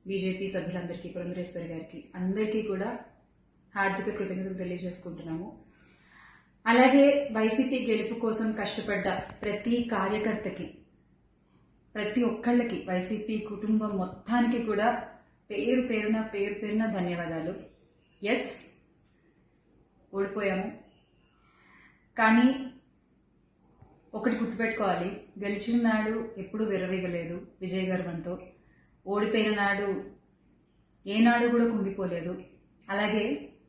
BJP సభ్యులందరికీ, పురంధరేశ్వరి గారికి అందరికీ కూడా హార్దిక కృతజ్ఞతలు తెలియజేసుకుంటున్నాము. అలాగే వైసీపీ గెలుపు కోసం కష్టపడ్డ ప్రతి కార్యకర్తకి, ప్రతి ఒక్కళ్ళకి, వైసీపీ కుటుంబం మొత్తానికి కూడా పేరు పేరున ధన్యవాదాలు. ఎస్, ఓడిపోయాము, కానీ ఒకటి గుర్తుపెట్టుకోవాలి, గెలిచిన నాడు ఎప్పుడూ విర్రవీగలేదు విజయ గర్వంతో, ఓడిపోయిన నాడు ఏనాడు కూడా కుంగిపోలేదు. అలాగే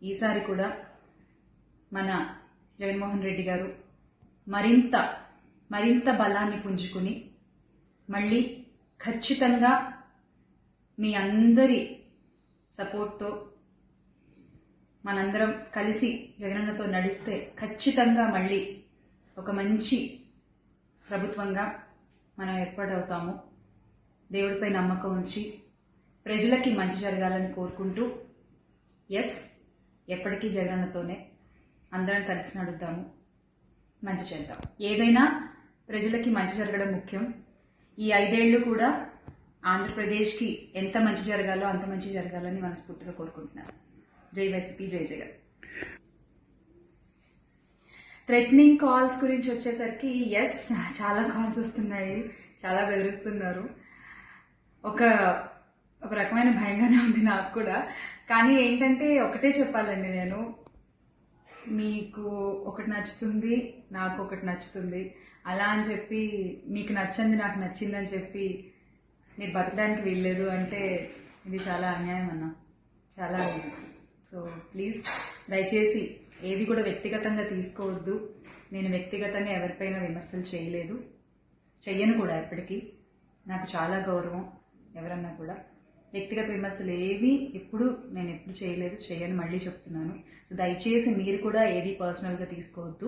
ఈసారి కూడా మన జగన్మోహన్ రెడ్డి గారు మరింత బలాన్ని పుంజుకుని మళ్ళీ ఖచ్చితంగా మీ అందరి సపోర్ట్తో మనందరం కలిసి జగనన్నతో నడిస్తే ఖచ్చితంగా మళ్ళీ ఒక మంచి ప్రభుత్వంగా మనం ఏర్పాటవుతాము. దేవుడిపై నమ్మకం ఉంచి ప్రజలకి మంచి జరగాలని కోరుకుంటూ, ఎస్, ఎప్పటికీ జగనన్నతోనే అందరం కలిసి నడుద్దాము, మంచి చేద్దాం. ఏదైనా ప్రజలకి మంచి జరగడం ముఖ్యం. ఈ 5 ఏళ్లు కూడా ఆంధ్రప్రదేశ్కి ఎంత మంచి జరగాలో అంత మంచి జరగాలని మనస్ఫూర్తిగా కోరుకుంటున్నాను. జై వైసీపీ, జై జగన్. థ్రెటనింగ్ కాల్స్ గురించి వచ్చేసరికి, ఎస్, చాలా కాల్స్ వస్తున్నాయి, చాలా బెదిరిస్తున్నారు. ఒక రకమైన భయంగానే ఉంది నాకు కూడా. కానీ ఏంటంటే ఒకటే చెప్పాలండి, నేను మీకు ఒకటి నచ్చుతుంది, నాకు ఒకటి నచ్చుతుంది, అలా అని చెప్పి మీకు నచ్చింది నాకు నచ్చిందని చెప్పి మీరు బతకడానికి వీల్లేదు అంటే ఇది చాలా అన్యాయం అన్న, చాలా అన్యాయం. సో ప్లీజ్, దయచేసి ఏది కూడా వ్యక్తిగతంగా తీసుకోవద్దు. నేను వ్యక్తిగతంగా ఎవరిపైన విమర్శలు చేయలేదు, చెయ్యను కూడా. ఎప్పటికీ నాకు చాలా గౌరవం. ఎవరన్నా కూడా వ్యక్తిగత విమర్శలు ఏవి నేను ఎప్పుడు చేయలేదు, చేయని మళ్ళీ చెప్తున్నాను. సో దయచేసి మీరు కూడా ఏది పర్సనల్గా తీసుకోవద్దు.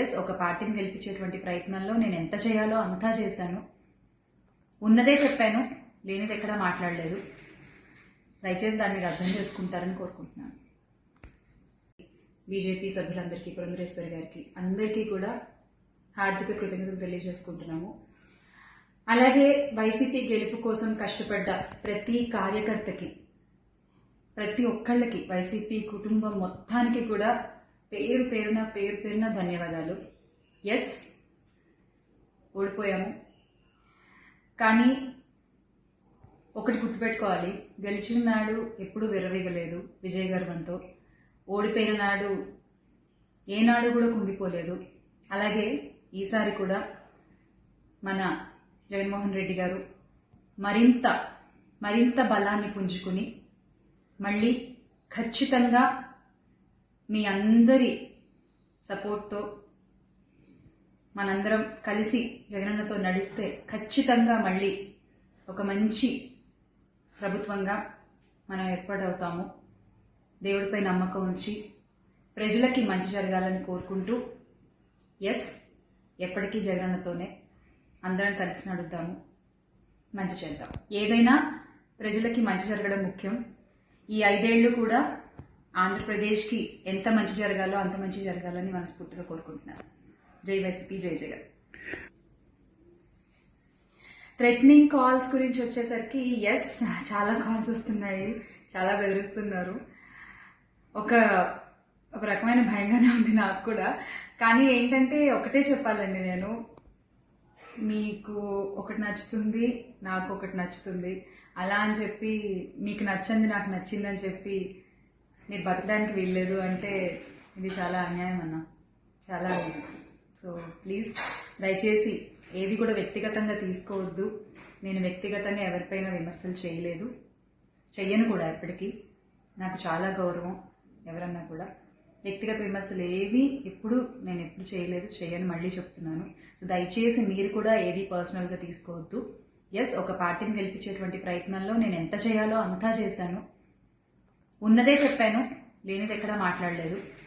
ఎస్, ఒక పార్టీని గెలిపించేటువంటి ప్రయత్నంలో నేను ఎంత చేయాలో అంతా చేశాను, ఉన్నదే చెప్పాను, లేనిది ఎక్కడా మాట్లాడలేదు. దయచేసి దాన్ని మీరు అర్థం చేసుకుంటారని కోరుకుంటున్నాను. బీజేపీ సభ్యులందరికీ, పురంధరేశ్వరి గారికి అందరికీ కూడా హార్దిక కృతజ్ఞతలు తెలియజేసుకుంటున్నాము. అలాగే వైసీపీ గెలుపు కోసం కష్టపడ్డ ప్రతి కార్యకర్తకి, ప్రతి ఒక్కళ్ళకి, వైసీపీ కుటుంబం మొత్తానికి కూడా పేరు పేరున ధన్యవాదాలు. ఎస్, ఓడిపోయాము, కానీ ఒకటి గుర్తుపెట్టుకోవాలి, గెలిచిన నాడు ఎప్పుడూ విర్రవీగలేదు విజయ గర్వంతో, ఓడిపోయిన నాడు ఏనాడు కూడా కుంగిపోలేదు. అలాగే ఈసారి కూడా మన జగన్మోహన్ రెడ్డి గారు మరింత బలాన్ని పుంజుకుని మళ్ళీ ఖచ్చితంగా మీ అందరి సపోర్ట్తో మనందరం కలిసి జగనన్నతో నడిస్తే ఖచ్చితంగా మళ్ళీ ఒక మంచి ప్రభుత్వంగా మనం ఏర్పాటవుతాము. దేవుడిపై నమ్మకం ఉంచి ప్రజలకి మంచి జరగాలని కోరుకుంటూ, ఎస్, ఎప్పటికీ జగనన్నతోనే అందరం కలిసి నడుద్దాము, మంచి చేద్దాం. ఏదైనా ప్రజలకి మంచి జరగడం ముఖ్యం. ఈ 5 ఏళ్లు కూడా ఆంధ్రప్రదేశ్కి ఎంత మంచి జరగాలో అంత మంచి జరగాలని మనస్ఫూర్తిగా కోరుకుంటున్నాను. జై వైసీపీ, జై జగన్. థ్రెటనింగ్ కాల్స్ గురించి వచ్చేసరికి, ఎస్, చాలా కాల్స్ వస్తున్నాయి, చాలా బెదిరిస్తున్నారు. ఒక రకమైన భయంగానే ఉంది నాకు కూడా. కానీ ఏంటంటే ఒకటే చెప్పాలండి, నేను మీకు ఒకటి నచ్చుతుంది, నాకు ఒకటి నచ్చుతుంది, అలా అని చెప్పి మీకు నచ్చింది నాకు నచ్చిందని చెప్పి మీరు బతకడానికి వీల్లేదు అంటే ఇది చాలా అన్యాయం అన్న, చాలా అన్యాయం. సో ప్లీజ్, దయచేసి ఏది కూడా వ్యక్తిగతంగా తీసుకోవద్దు. నేను వ్యక్తిగతంగా ఎవరిపైన విమర్శలు చేయలేదు, చెయ్యను కూడా. ఎప్పటికీ నాకు చాలా గౌరవం. ఎవరన్నా కూడా వ్యక్తిగత విమర్శలు ఏవి నేను ఎప్పుడు చేయలేదు, చేయని మళ్ళీ చెప్తున్నాను. సో దయచేసి మీరు కూడా ఏది పర్సనల్గా తీసుకోవద్దు. ఎస్, ఒక పార్టీని గెలిపించేటువంటి ప్రయత్నంలో నేను ఎంత చేయాలో అంతా చేశాను, ఉన్నదే చెప్పాను, లేనిది ఎక్కడా మాట్లాడలేదు.